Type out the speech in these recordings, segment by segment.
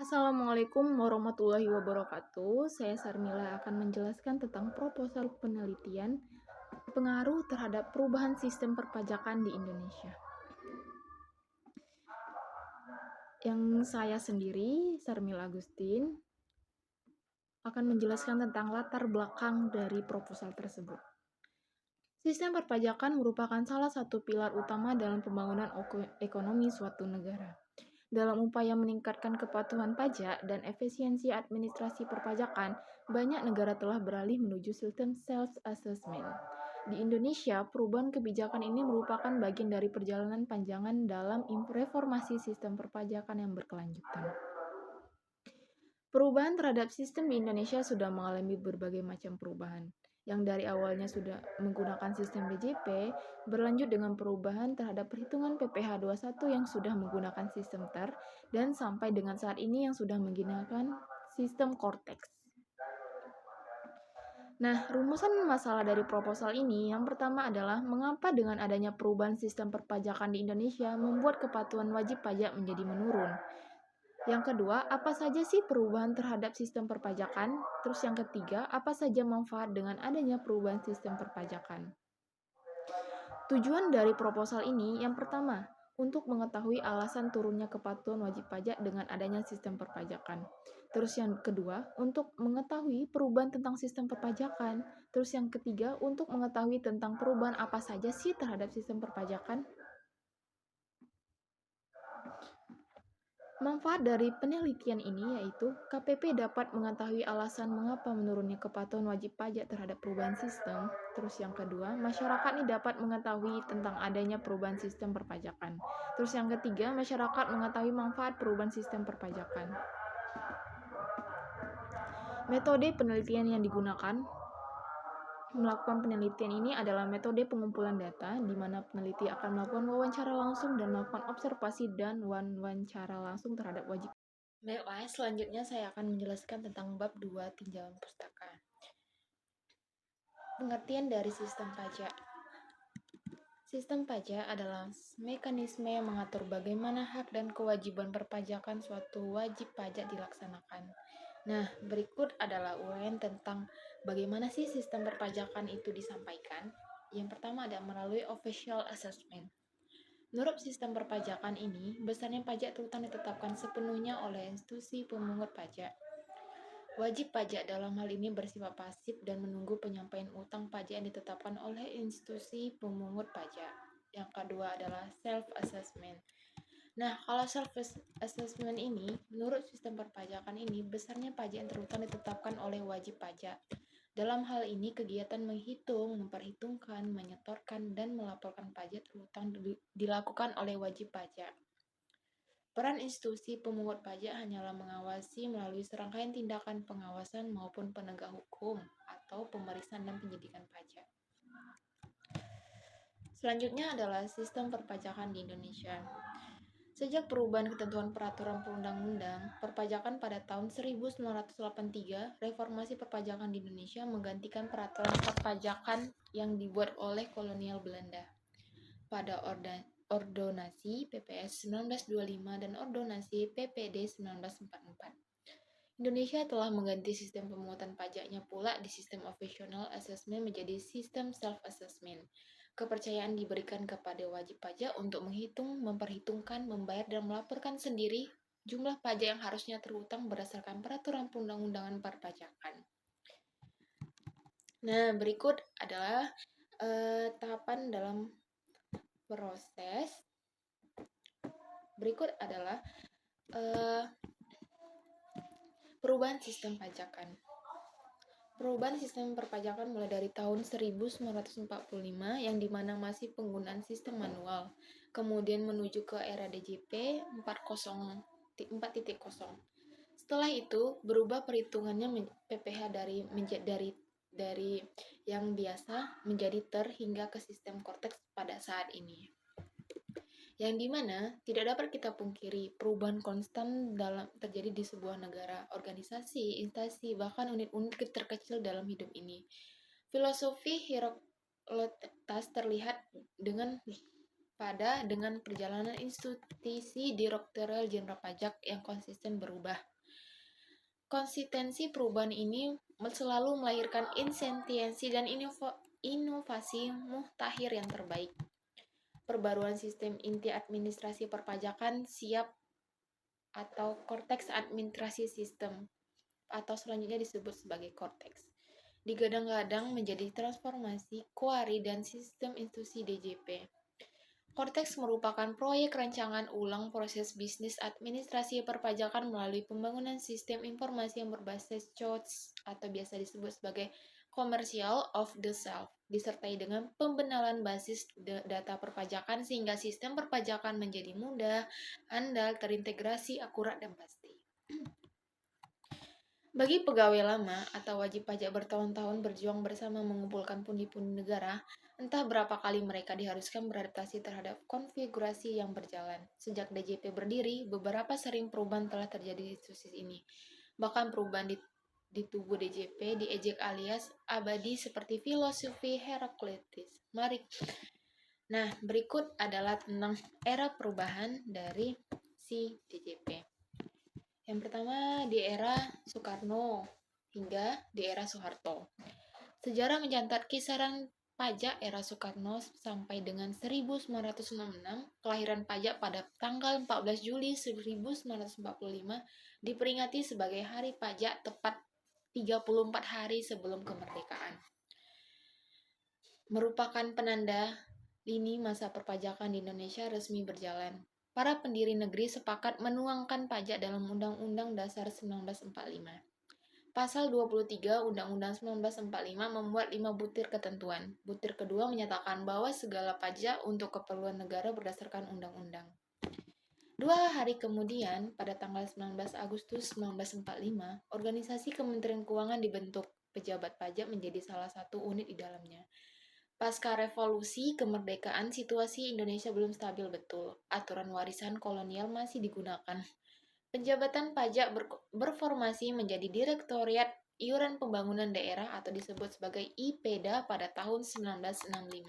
Assalamualaikum warahmatullahi wabarakatuh. Saya Sarmila akan menjelaskan tentang proposal penelitian pengaruh terhadap perubahan sistem perpajakan di Indonesia. Yang saya sendiri, Sarmila Agustin, akan menjelaskan tentang latar belakang dari proposal tersebut. Sistem perpajakan merupakan salah satu pilar utama dalam pembangunan ekonomi suatu negara. Dalam upaya meningkatkan kepatuhan pajak dan efisiensi administrasi perpajakan, banyak negara telah beralih menuju sistem self-assessment. Di Indonesia, perubahan kebijakan ini merupakan bagian dari perjalanan panjang dalam reformasi sistem perpajakan yang berkelanjutan. Perubahan terhadap sistem di Indonesia sudah mengalami berbagai macam perubahan, yang dari awalnya sudah menggunakan sistem DJP, berlanjut dengan perubahan terhadap perhitungan PPh 21 yang sudah menggunakan sistem TER, dan sampai dengan saat ini yang sudah menggunakan sistem Cortex. Nah, rumusan masalah dari proposal ini yang pertama adalah mengapa dengan adanya perubahan sistem perpajakan di Indonesia membuat kepatuhan wajib pajak menjadi menurun. Yang kedua, apa saja sih perubahan terhadap sistem perpajakan? Terus yang ketiga, apa saja manfaat dengan adanya perubahan sistem perpajakan? Tujuan dari proposal ini yang pertama, untuk mengetahui alasan turunnya kepatuhan wajib pajak dengan adanya sistem perpajakan. Terus yang kedua, untuk mengetahui perubahan tentang sistem perpajakan. Terus yang ketiga, untuk mengetahui tentang perubahan apa saja sih terhadap sistem perpajakan. Manfaat dari penelitian ini yaitu KPP dapat mengetahui alasan mengapa menurunnya kepatuhan wajib pajak terhadap perubahan sistem. Terus yang kedua, masyarakat ini dapat mengetahui tentang adanya perubahan sistem perpajakan. Terus yang ketiga, masyarakat mengetahui manfaat perubahan sistem perpajakan. Metode penelitian yang digunakan melakukan penelitian ini adalah metode pengumpulan data, di mana peneliti akan melakukan wawancara langsung dan melakukan observasi dan wawancara langsung terhadap wajib. Baiklah, selanjutnya saya akan menjelaskan tentang bab 2 tinjauan pustaka. Pengertian dari sistem pajak. Sistem pajak adalah mekanisme yang mengatur bagaimana hak dan kewajiban perpajakan suatu wajib pajak dilaksanakan. Nah, berikut adalah uraian tentang bagaimana sih sistem perpajakan itu disampaikan. Yang pertama adalah melalui official assessment. Menurut sistem perpajakan ini, besarnya pajak terutama ditetapkan sepenuhnya oleh institusi pemungut pajak. Wajib pajak dalam hal ini bersifat pasif dan menunggu penyampaian utang pajak yang ditetapkan oleh institusi pemungut pajak. Yang kedua adalah self-assessment. Nah, kalau self-assessment ini, menurut sistem perpajakan ini, besarnya pajak yang terutang ditetapkan oleh wajib pajak. Dalam hal ini, kegiatan menghitung, memperhitungkan, menyetorkan, dan melaporkan pajak terutang dilakukan oleh wajib pajak. Peran institusi pemungut pajak hanyalah mengawasi melalui serangkaian tindakan pengawasan maupun penegak hukum atau pemeriksaan dan penyidikan pajak. Selanjutnya adalah sistem perpajakan di Indonesia. Sejak perubahan ketentuan peraturan perundang-undang perpajakan pada tahun 1983, reformasi perpajakan di Indonesia menggantikan peraturan perpajakan yang dibuat oleh kolonial Belanda. Pada Ordonansi PPS 1925 dan Ordonansi PPD 1944. Indonesia telah mengganti sistem pemungutan pajaknya pula di sistem official assessment menjadi sistem self-assessment. Kepercayaan diberikan kepada wajib pajak untuk menghitung, memperhitungkan, membayar, dan melaporkan sendiri jumlah pajak yang harusnya terhutang berdasarkan peraturan perundang-undangan perpajakan. Nah, berikut adalah tahapan dalam proses. Berikut adalah perubahan sistem pajakan. Perubahan sistem perpajakan mulai dari tahun 1945 yang dimana masih penggunaan sistem manual, kemudian menuju ke era DJP 4.0. Setelah itu berubah perhitungannya PPh dari yang biasa menjadi TER hingga ke sistem Cortex pada saat ini. Yang dimana tidak dapat kita pungkiri perubahan konstan dalam terjadi di sebuah negara, organisasi, instansi, bahkan unit-unit terkecil dalam hidup ini. Filosofi Heraklitus terlihat dengan perjalanan institusi Direktorat Jenderal Pajak yang konsisten berubah. Konsistensi perubahan ini selalu melahirkan insentivasi dan inovasi mutakhir yang terbaik. Perbaruan sistem inti administrasi perpajakan siap atau korteks administrasi sistem atau selanjutnya disebut sebagai korteks. Digadang-gadang menjadi transformasi kuari dan sistem institusi DJP. Cortex merupakan proyek rancangan ulang proses bisnis administrasi perpajakan melalui pembangunan sistem informasi yang berbasis COTS atau biasa disebut sebagai Commercial of the Self, disertai dengan pembenaran basis data perpajakan sehingga sistem perpajakan menjadi mudah, andal, terintegrasi, akurat, dan pasti. Bagi pegawai lama atau wajib pajak bertahun-tahun berjuang bersama mengumpulkan pundi-pundi negara, entah berapa kali mereka diharuskan beradaptasi terhadap konfigurasi yang berjalan. Sejak DJP berdiri, beberapa sering perubahan telah terjadi di institusi ini. Bahkan perubahan di tubuh DJP diejek alias abadi seperti filosofi Heraklitus. Nah, berikut adalah tentang era perubahan dari si DJP. Yang pertama di era Soekarno hingga di era Soeharto. Sejarah mencatat kisaran pajak era Soekarno sampai dengan 1966, kelahiran pajak pada tanggal 14 Juli 1945 diperingati sebagai hari pajak tepat 34 hari sebelum kemerdekaan. Merupakan penanda lini masa perpajakan di Indonesia resmi berjalan. Para pendiri negeri sepakat menuangkan pajak dalam Undang-Undang Dasar 1945. Pasal 23 Undang-Undang 1945 memuat 5 butir ketentuan. Butir kedua menyatakan bahwa segala pajak untuk keperluan negara berdasarkan undang-undang. 2 hari kemudian, pada tanggal 19 Agustus 1945, Organisasi Kementerian Keuangan dibentuk. Pejabat pajak menjadi salah satu unit di dalamnya. Pasca revolusi kemerdekaan, situasi Indonesia belum stabil betul. Aturan warisan kolonial masih digunakan. Penjabatan pajak berformasi menjadi Direktoriat Iuran Pembangunan Daerah atau disebut sebagai IPEDA pada tahun 1965.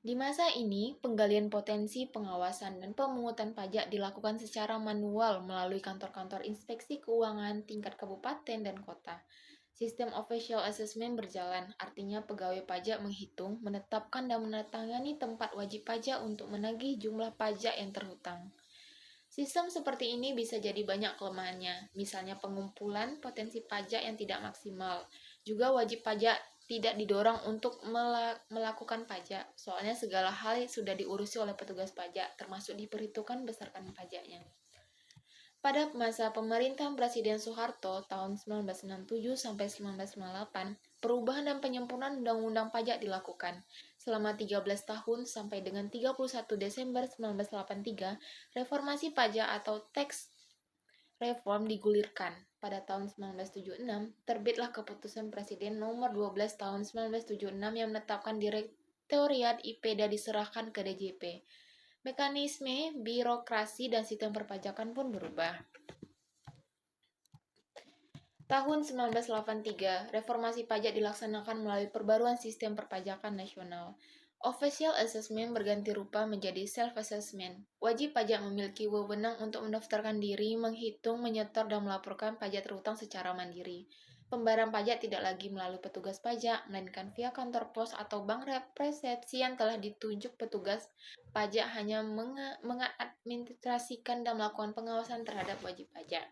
Di masa ini, penggalian potensi pengawasan dan pemungutan pajak dilakukan secara manual melalui kantor-kantor inspeksi keuangan tingkat kabupaten dan kota. Sistem official assessment berjalan, artinya pegawai pajak menghitung, menetapkan dan menandatangani tempat wajib pajak untuk menagih jumlah pajak yang terhutang. Sistem seperti ini bisa jadi banyak kelemahannya, misalnya pengumpulan potensi pajak yang tidak maksimal. Juga wajib pajak tidak didorong untuk melakukan pajak, soalnya segala hal sudah diurusi oleh petugas pajak, termasuk diperhitungkan besarkan pajaknya. Pada masa pemerintahan Presiden Soeharto tahun 1967 sampai 1998, perubahan dan penyempurnaan Undang-Undang Pajak dilakukan. Selama 13 tahun sampai dengan 31 Desember 1983, reformasi pajak atau tax reform digulirkan. Pada tahun 1976, terbitlah keputusan Presiden nomor 12 tahun 1976 yang menetapkan Direktoriat IPEDA diserahkan ke DJP. Mekanisme, birokrasi, dan sistem perpajakan pun berubah. Tahun 1983, reformasi pajak dilaksanakan melalui perbaruan sistem perpajakan nasional. Official assessment berganti rupa menjadi self-assessment. Wajib pajak memiliki wewenang untuk mendaftarkan diri, menghitung, menyetor, dan melaporkan pajak terhutang secara mandiri. Pembayaran pajak tidak lagi melalui petugas pajak, melainkan via kantor pos atau bank resepsi yang telah ditunjuk petugas pajak hanya mengadministrasikan dan melakukan pengawasan terhadap wajib pajak.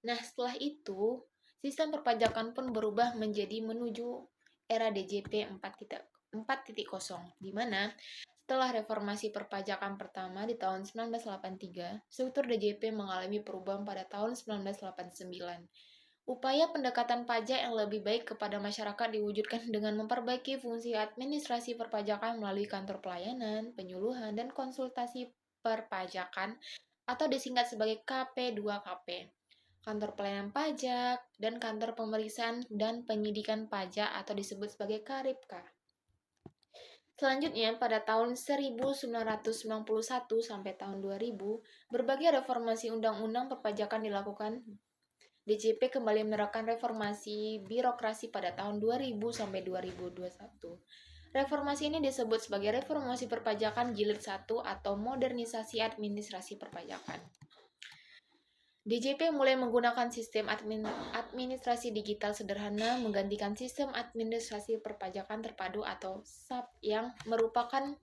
Nah, setelah itu, sistem perpajakan pun berubah menjadi menuju era DJP 4.0, di mana setelah reformasi perpajakan pertama di tahun 1983, struktur DJP mengalami perubahan pada tahun 1989. Upaya pendekatan pajak yang lebih baik kepada masyarakat diwujudkan dengan memperbaiki fungsi administrasi perpajakan melalui kantor pelayanan, penyuluhan, dan konsultasi perpajakan atau disingkat sebagai KP2KP. Kantor pelayanan pajak, dan kantor pemeriksaan dan penyidikan pajak atau disebut sebagai KARIPK. Selanjutnya, pada tahun 1991 sampai tahun 2000, berbagai reformasi undang-undang perpajakan dilakukan. DJP kembali menerapkan reformasi birokrasi pada tahun 2000 sampai 2021. Reformasi ini disebut sebagai reformasi perpajakan jilid 1 atau modernisasi administrasi perpajakan. DJP mulai menggunakan sistem administrasi digital sederhana menggantikan sistem administrasi perpajakan terpadu atau SAP yang merupakan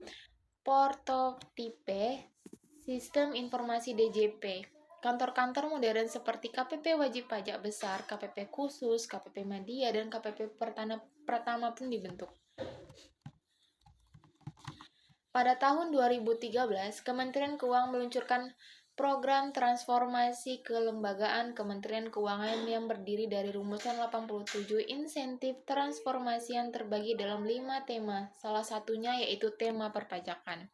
prototipe sistem informasi DJP. Kantor-kantor modern seperti KPP wajib pajak besar, KPP khusus, KPP media, dan KPP pertama pun dibentuk. Pada tahun 2013, Kementerian Keuangan meluncurkan program transformasi kelembagaan Kementerian Keuangan yang berdiri dari rumusan 87 insentif transformasi yang terbagi dalam 5 tema, salah satunya yaitu tema perpajakan.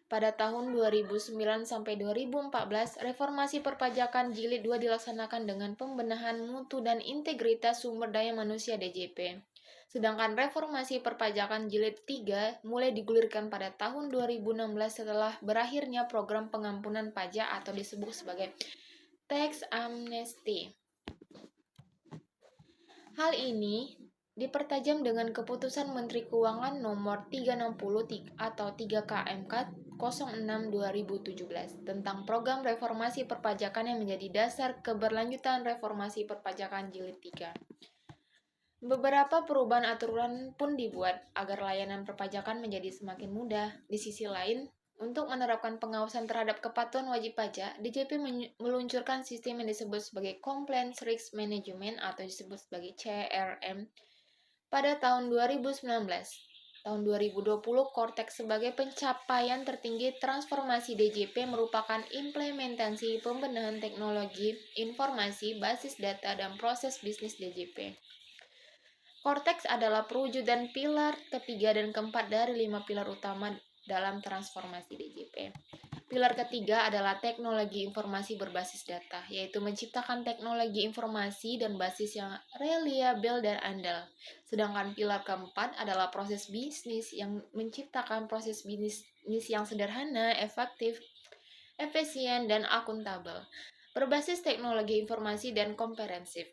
Pada tahun 2009 sampai 2014, reformasi perpajakan jilid 2 dilaksanakan dengan pembenahan mutu dan integritas sumber daya manusia DJP. Sedangkan reformasi perpajakan jilid 3 mulai digulirkan pada tahun 2016 setelah berakhirnya program pengampunan pajak atau disebut sebagai tax amnesty. Hal ini dipertajam dengan keputusan Menteri Keuangan nomor 360 atau 3KMK 06/2017 tentang program reformasi perpajakan yang menjadi dasar keberlanjutan reformasi perpajakan jilid 3. Beberapa perubahan aturan pun dibuat agar layanan perpajakan menjadi semakin mudah. Di sisi lain, untuk menerapkan pengawasan terhadap kepatuhan wajib pajak, DJP meluncurkan sistem yang disebut sebagai Compliance Risk Management atau disebut sebagai CRM pada tahun 2019. Tahun 2020, Cortex sebagai pencapaian tertinggi transformasi DJP merupakan implementasi pembenahan teknologi, informasi, basis data, dan proses bisnis DJP. Cortex adalah perwujudan pilar ketiga dan keempat dari 5 pilar utama dalam transformasi DJP. Pilar ketiga adalah teknologi informasi berbasis data, yaitu menciptakan teknologi informasi dan basis yang reliable dan andal. Sedangkan pilar keempat adalah proses bisnis yang menciptakan proses bisnis yang sederhana, efektif, efisien, dan akuntabel, berbasis teknologi informasi dan komprehensif.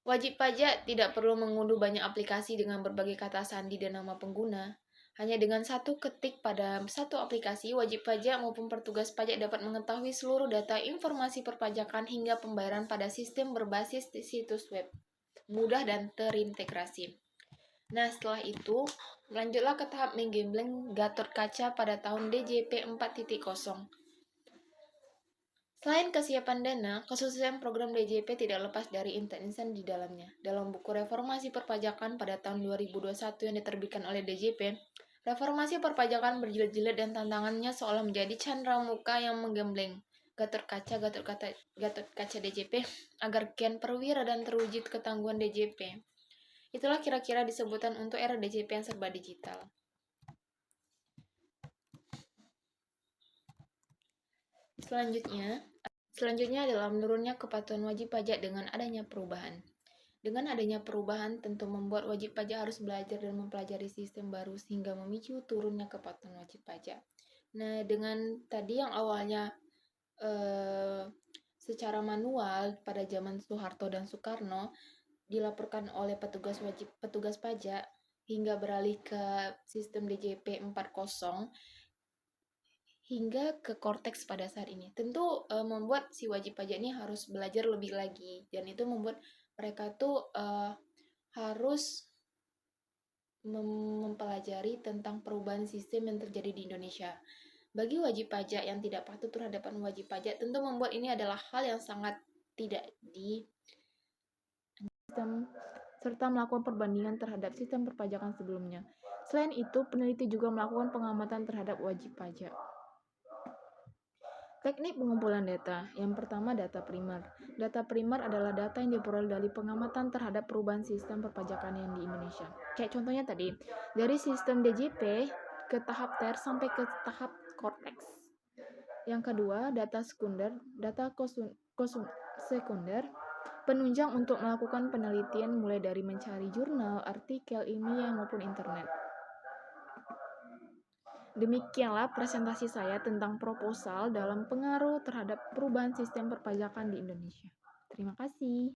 Wajib pajak tidak perlu mengunduh banyak aplikasi dengan berbagai kata sandi dan nama pengguna. Hanya dengan satu ketik pada satu aplikasi, wajib pajak maupun petugas pajak dapat mengetahui seluruh data informasi perpajakan hingga pembayaran pada sistem berbasis situs web. Mudah dan terintegrasi. Nah, setelah itu, lanjutlah ke tahap menggembleng Gatot-Kaca pada tahun DJP 4.0. Selain kesiapan dana, kesuksesan program DJP tidak lepas dari intent di dalamnya. Dalam buku Reformasi Perpajakan pada tahun 2021 yang diterbitkan oleh DJP, reformasi perpajakan berjilid-jilid dan tantangannya seolah menjadi candramuka yang menggembleng Gatot Kaca DJP agar kian perwira dan terwujud ketangguhan DJP. Itulah kira-kira disebutan untuk era DJP yang serba digital. Selanjutnya adalah menurunnya kepatuhan wajib pajak dengan adanya perubahan. Dengan adanya perubahan, tentu membuat wajib pajak harus belajar dan mempelajari sistem baru sehingga memicu turunnya kepatuhan wajib pajak. Nah, dengan tadi yang awalnya secara manual pada zaman Soeharto dan Soekarno dilaporkan oleh petugas pajak hingga beralih ke sistem DJP 4.0 hingga ke Cortex pada saat ini. Tentu membuat si wajib pajak ini harus belajar lebih lagi, dan itu membuat mereka tuh harus mempelajari tentang perubahan sistem yang terjadi di Indonesia. Bagi wajib pajak yang tidak patuh terhadap wajib pajak, tentu membuat ini adalah hal yang sangat tidak di sistem serta melakukan perbandingan terhadap sistem perpajakan sebelumnya. Selain itu, peneliti juga melakukan pengamatan terhadap wajib pajak. Teknik pengumpulan data. Yang pertama, data primer. Data primer adalah data yang diperoleh dari pengamatan terhadap perubahan sistem perpajakan yang di Indonesia. Kayak contohnya tadi, dari sistem DJP ke tahap TER sampai ke tahap Cortex. Yang kedua, data sekunder. Data sekunder penunjang untuk melakukan penelitian mulai dari mencari jurnal, artikel, ilmiah, maupun internet. Demikianlah presentasi saya tentang proposal dalam pengaruh terhadap perubahan sistem perpajakan di Indonesia. Terima kasih.